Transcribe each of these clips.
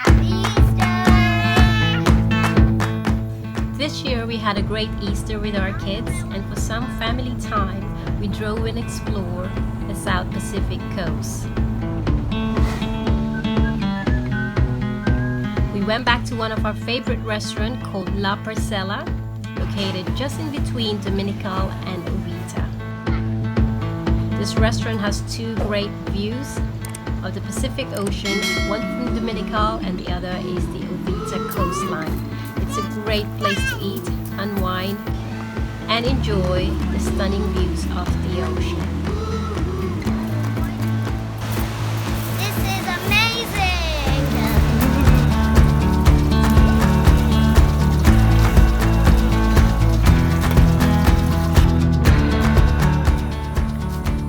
Happy Easter! This year we had a great Easter with our kids, and for some family time we drove and explored the South Pacific coast. We went back to one of our favorite restaurants called La Parcela, located just in between Dominical and Uvita. This restaurant has two great views of the Pacific Ocean, one from Dominical and the other is the Uvita coastline. It's a great place to eat, unwind, and enjoy the stunning views of the ocean. This is amazing!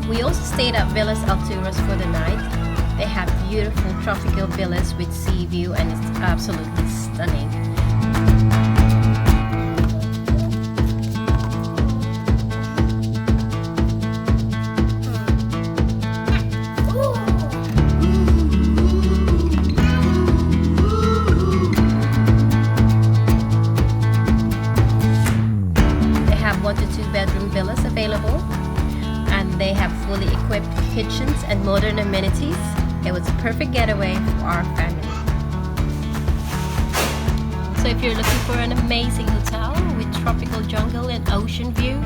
We also stayed at Villas Alturas for the night. They have beautiful tropical villas with sea view and it's absolutely stunning. They have 1 to 2 bedroom villas available. And they have fully equipped kitchens and modern amenities. It was a perfect getaway for our family. So if you're looking for an amazing hotel with tropical jungle and ocean view,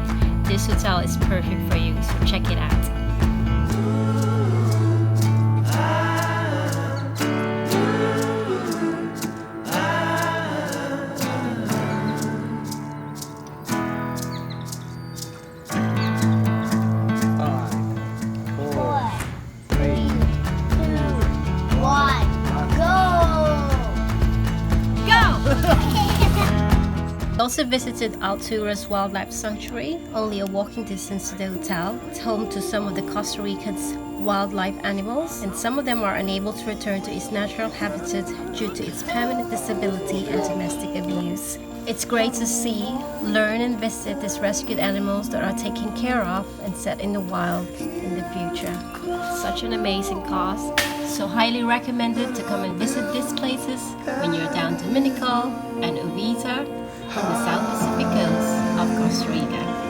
this hotel is perfect for you, so check it out. Also visited Alturas Wildlife Sanctuary, only a walking distance to the hotel. It's home to some of the Costa Rican's wildlife animals, and some of them are unable to return to its natural habitat due to its permanent disability and domestic abuse. It's great to see, learn and visit these rescued animals that are taken care of and set in the wild in the future. Such an amazing cause, so highly recommended to come and visit these places when you're down Dominical and Uvita on the South Pacific coast of Costa Rica.